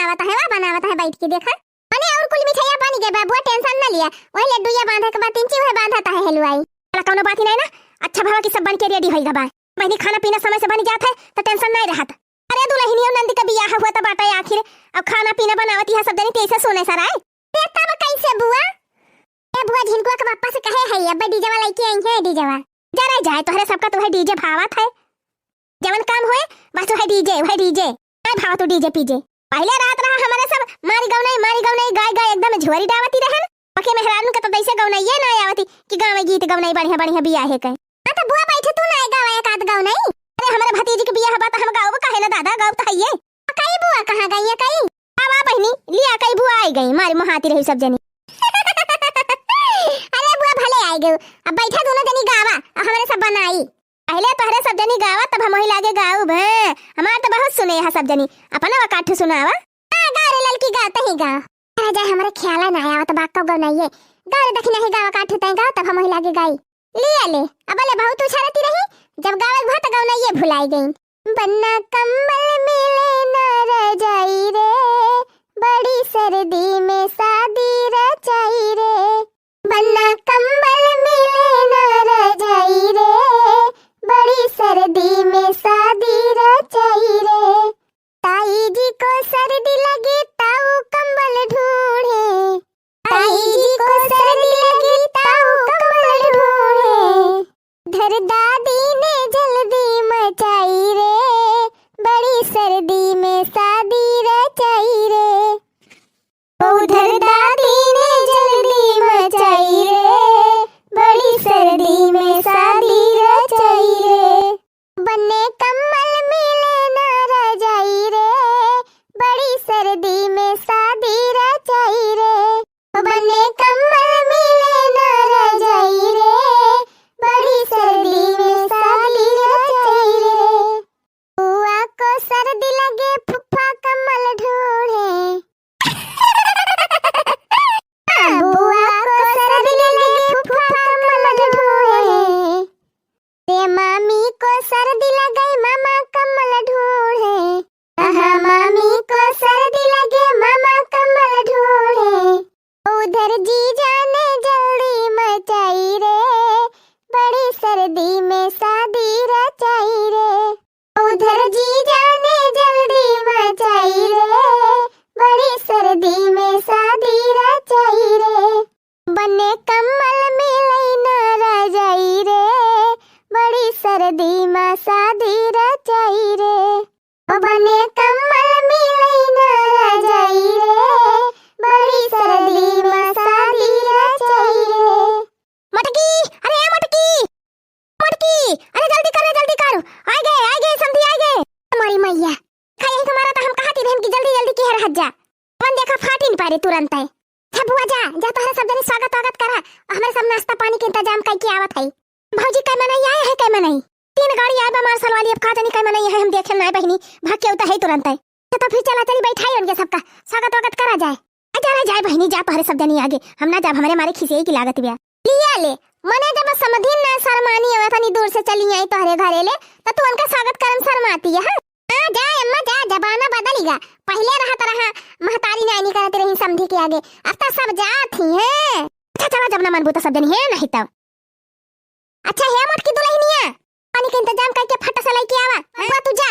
बनावत है बैठ के देखा। अने और कुल मिठाइयां बन गए बाबू, टेंशन ना लिया। वही लड्डूया बांधे के बाद तीन चीज बांधता है हलवाई। कोनो बात ही नहीं ना। अच्छा भावा की सब बन के रेडी होइगा बा। बहनी खाना पीना समय से बन जाता है तो टेंशन नहीं रहत। अरे दुल्हनिया नंदी का बियाह हुआ तो बाटा आखिर अब खाना पीना बनावत है सब जनी कैसे सोने सर आए। तब कैसे बुआ? ए बुआ झिनकुआ के पापा से कहे है अब डीजे वाला लेके आई है। डीजे वाला जरा जाए तोहरे सबका तो है डीजे भावत है। जवन काम होए बस वही डीजे नहीं भाव तो डीजे पीजे। पहले रात रहा हमारे सब मारी गौनाई गाय एकदम झोरी डावती रहन। पके मेहरान के तो दैसे गौनाई ये ना आवती कि गाँव में गीत गौनाई बढ़िया बियाह है कहीं। तो बुआ बैठे तू ना गावे एक आध गौनाई। अरे हमारे भतीजी के बियाह बा त हम गाँव कहे ना दादा गाँव तो है ये। कई बुआ कहां गई है कई? आवा बहनी लिया कई बुआ आई गई मारी महाती रही सब जनी। अरे बुआ भले आई गई। अब बैठा दोनों जनी गावा हमारे सब बनाई। पहले तोहरे सब जनी गावा तब हम ही लागे गाऊ भे। हमार तो बहुत सुने है सब जनी अपना वकाठ सुनावा। हां गा रे ललकी गाते ही गा। अरे जा हमारे ख्याल ना आया तो बात कब गनाइए। गा रे दखना ही गावा काठ तय गा तब हम ही लागे गाई। लिया ले अब ले बहुत उछारती रही जब गावे भात गौनाइए भुलाई गई। बन्ना कंबल मिले न रजाई रे, बड़ी सर्दी में शादी रचाई रे। बन्ना कंबल मिले न रजाई रे, बड़ी सर्दी में शादी रचाई रे। ताई जी को सर्दी लगी ताऊ कंबल ढूंढे, ताई जी को सर्दी लगी ताऊ कंबल ढूंढे। धर दादी ने जल्दी मचाई रे, बड़ी सर्दी में शादी रचाई रे। उधर दादी ने जल्दी मचाई रे, बड़ी सर्दी में शादी रचाई रे। बन्ने कम्बल मिले न रजाई रे, बड़ी सर्दी में शादी रचाई रे। बन्ने कम्बल मिले न रजाई रे, बड़ी सर्दी में शादी रचाई रे। बुआ को सर्दी लगे फुफा कम्बल ढूंढे। बुआ को सर्दी लगे फुफा कम्बल ढूंढे। रे मामी को सर्दी लगी मामा कम्बल ढूंढे। मामी को सर्दी लगे मामा कम्बल ढूंढे। उधर जीजा ने जल्दी मचाई रे, बड़ी सर्दी में शादी रचाई रे। उधर जीजा ने जल्दी मचाई रे, बड़ी सर्दी में शादी रचाई रे। बन्ने कम्बल मिले न रजाई रे, बड़ी सर्दी में शादी रचाई रे। बन्ने कम्बल मिले न रजाई रे, बड़ी सर्दी में शादी रचाई रे। मटकी अरे मटकी अरे जल्दी कर आ गए समझी आ गए। हमारी मैया खाई तुम्हारा तो हम कहती रहम कि जल्दी की हर हज जा। मन देखा फाटी नहीं पारे तुरंत है। बुआ जा तोहरा सब जने स्वागत करा। हमारे सब नाश्ता पानी के इंतजाम करके आवत है। भौजी कै मनाई आए है कै मनाई 3 गाड़ी आए बा मार्शल वाली। अब कहा नहीं कै मनाई है हम देखे ना बहनी भाग के उता है तुरंत है। तो फिर चला चली बैठाई उनके सबका स्वागत करा जाए। जाए बहनी जा तोहरे सब जनी आगे हम ना जब हमारे मारे खिसे की लागत बिया। लिया ले मने जब समधिन ना शर्मानी है तनी दूर से चली आई तोहरे घरे ले तो तू उनका स्वागत करन शर्माती है। हां जा अम्मा जा जमाना बदलेगा। पहले रहा महतारी नानी करते रही समधी के आगे अब तो सब जात ही है। अच्छा चला जब ना मनबू तो सब जनी है नहीं तब। अच्छा है मोट की दुल्हनिया पानी के इंतजाम करके फटा से लेके आवा। हां तू जा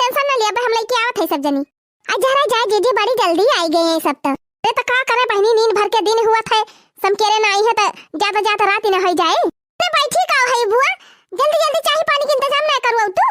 टेंशन ना ले अब हम लेके आवत है सब जनी। आ जरा जा जीजी बड़ी जल्दी आई गए हैं सब तो। ए तो का करे बहनी नींद भर के दिन हुआ था समकेरे ना आई है तो जाता रात ही ना हो जाए। ते बैठी का है बुआ जल्दी चाय पानी के इंतजाम ना करू तू।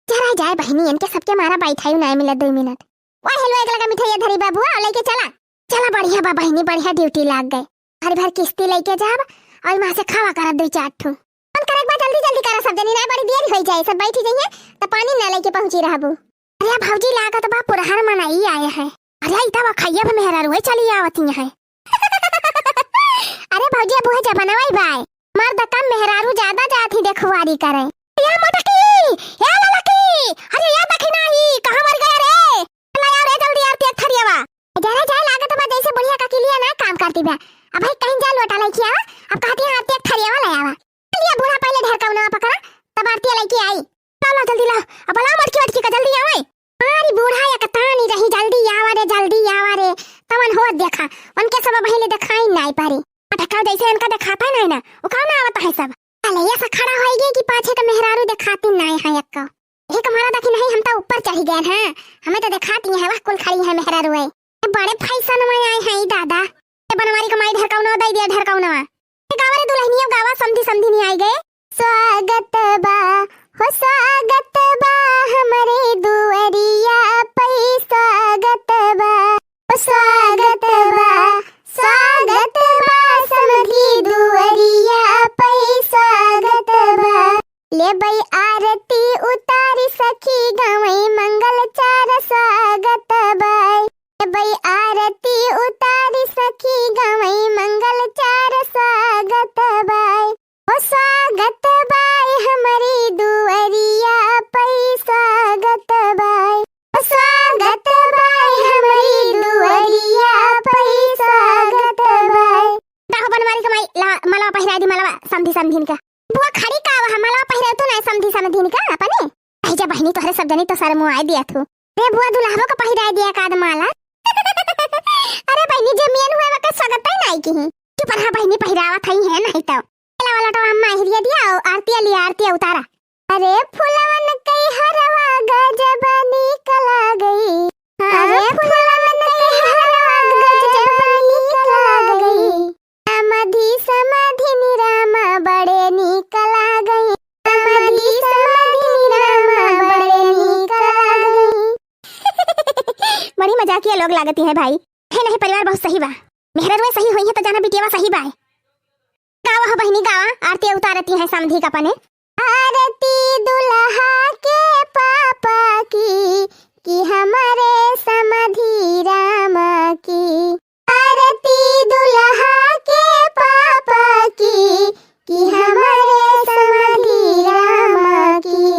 जरा जाए बहनी इनके सबके मारा बैठाई ना मिला 2 मिनट। ओए हेलो एक लगा मिठाई धरी बाबू लेके चला बढ़िया बा बहनी बढ़िया ड्यूटी लाग गए। भर किस्ती लेके जाब और वहां से खावा करा 2-4 ठो। मन करे एक बार जल्दी करा सब जनी ना बड़ी देर हो जाए सब बैठी जाइए तो पानी ना लेके पहुंची रहबू। अरे भौजी लागत बा पुरहर मनाई आए है। अरे इता खैया में मेहरा रोए चली आवती है। अरे भौजी बुहे जबनवाई बाय मर्द कम मेहरारू ज्यादा जाती देखवारी करे। या मोटकी या ललकी अरे या दखिना ही कहां मर गया रे। ला यार जल्दी यार तेज थरियावा जरा जाए लागत बा जैसे बुढ़िया का के लिए ना काम करती बा। अब भाई कहीं जा लोटा लेके आवा अब कहती है तेज थरियावा ले आवा। चलिए बूढ़ा पहले ढेर कवना पकड़ा तब आरती लेके आई। चलो जल्दी ला अब ला मटकी का जल्दी आवे। अरे बूढ़ा या कतानी रही जल्दी आवा रे जल्दी भाई ले दिखाई नहीं पारी अटका जैसे इनका दिखाता नहीं ना वो कौन आवता है सब अले ऐसा खड़ा होएगी कि पाछे का मेहरारू दिखाती नहीं है एक एक हमारा देखी नहीं हम तो ऊपर चढ़ गए हैं हमें तो दिखाती है वह कुल खड़ी है मेहरारू है बड़े फैशन में आए हैं दादा बनवारी कमाई ढरकाउना दई दिया ढरकाउना गावा रे दुल्हनिया गावा समधी समधी नहीं आई गए स्वागत बा हो स्वागत बा हमारे दुआरिया पे स्वागत बा हो स्वागत बा समधी दुआरिया पे स्वागत बा ले बई आरती उतारी सखी गवई मंगल चार स्वागत बाय ले बई आरती उतारी सखी गवई मंगल चार स्वागत बाय ओ स्वागत बाय हमारी दुआरिया पे स्वागत बाय ओ स्वागत बाय हमारी दुआरिया पे स्वागत बाय दाहो बनवारी कमाई मला पहिरा दी मला समधी समधीन का बुआ खड़ी का हमला पहिरे तो नहीं समधी समधीन का अपने आई जा बहनी तोहरे सब जनी तो सर मुंह आई दिया थू रे बुआ दुल्हावो का पहिरा दिया काद माला अरे बहनी जमीन हुए वका स्वागत ही नहीं की कि पर हां बहनी पहिरावा थई है नहीं तो एला वाला तो अम्मा हिरिया दिया आरती उतारा अरे फुलवन कई हरवा गजबनी कला गई अरे फुलवन कई हरवा गजबनी कला गई समधी समधी निरामा बड़े निकला गई समधी समधी निरामा बड़े निकला गई बड़ी मजाकिया लोग लागती है भाई है नहीं परिवार बहुत सही बा मेहरर में सही हुई है तो जाना बिटियावा सही बा गावा हो बहनी गावा आरती उतारती है समधी का पने आरती दुल्हा के पापा की हमारे समधी रामा की आरती दुल्हा के पापा की हमारे समधी रामा की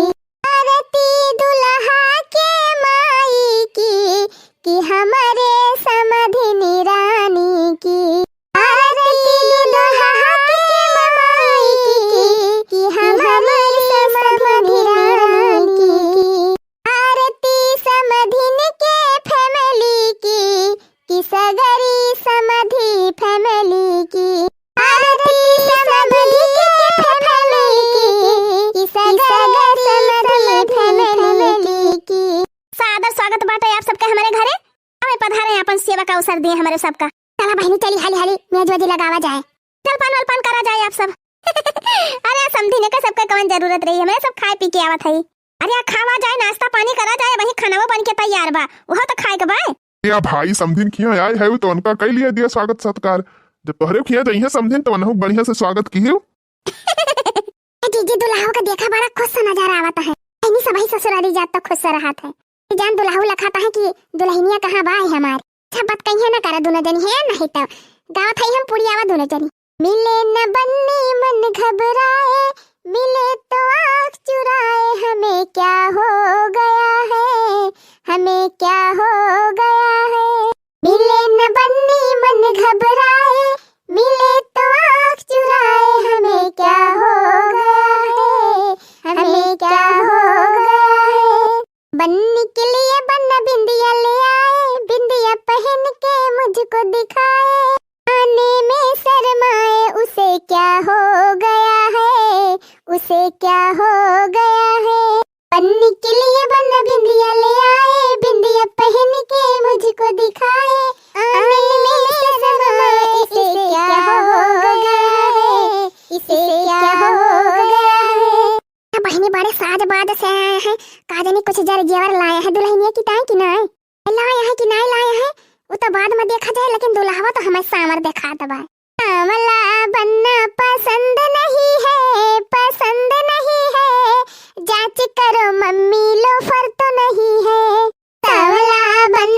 आरती दुल्हा के माई की हमारे समधी निरानी की आरती दुल्हा के माई की हमारे समधी निरानी की आरती समधिन के फैमिली की सगरी समधी फैमिली की आरती समधी के फैमिली की सगरी समधी फैमिली की सादर स्वागत बाटे आप सबके हमारे घरे हमें पधारे अपन सेवा का अवसर दिए हमारे सबका चला बहनी चली हाली हाली मेजबाजी लगावा जाए चल पान करा जाए आप सब अरे समधी ने का सबका कवन जरूरत रही हमें सब खाए पी के आवत है अरे खावा जाए नाश्ता पानी करा जाए वही खाना बन के तैयार बा वो तो खाए के बा या भाई समधिन खिया आए है तो उनका कई लिया दिया स्वागत सत्कार जब तोहरे खिया जाइए समधिन तो उन्हें बढ़िया से स्वागत किए जीजी दुल्हाओ का देखा बड़ा खुश सा नजारा आवता है इन्हीं सभी ससुराली जात तो खुश रहा था जान दुल्हाऊ लखाता है कि दुल्हनिया कहाँ बा है हमारी सब बात कहीं ना करे दोनों जनी है नहीं तो गाँव थई हम पूरी आवा दोनों जनी मिले न बन्नी मन घबराए मिले तो आँख चुराए हमें क्या हो गया है हमें क्या हो गया है मिले न बन्नी मन घबराए मिले तो आँख चुराए हमें क्या हो गया है हमें क्या हो गया है बन्नी के लिए बन्ना बिंदिया ले आए बिंदिया पहन के मुझको दिखाए आने में शर्माए उसे क्या हो गया है उसे क्या हो गया है बन्नी के लिए बन्ना बिंदिया ले आए बिंदिया पहन के मुझको दिखाए आने में शर्माए इसे क्या हो गया है इसे क्या हो गया है बहनी बड़े साज बाद से आए हैं काजनी कुछ जर जेवर लाए हैं दुल्हनिया की ताई कि नहीं लाया है कि नहीं लाया है वो तो बाद में देखा जाए लेकिन दुल्हावा तो हमें सामर देखा दबा सामला बनना पसंद नहीं है जांच करो मम्मी लोफर तो नहीं है सामला बनना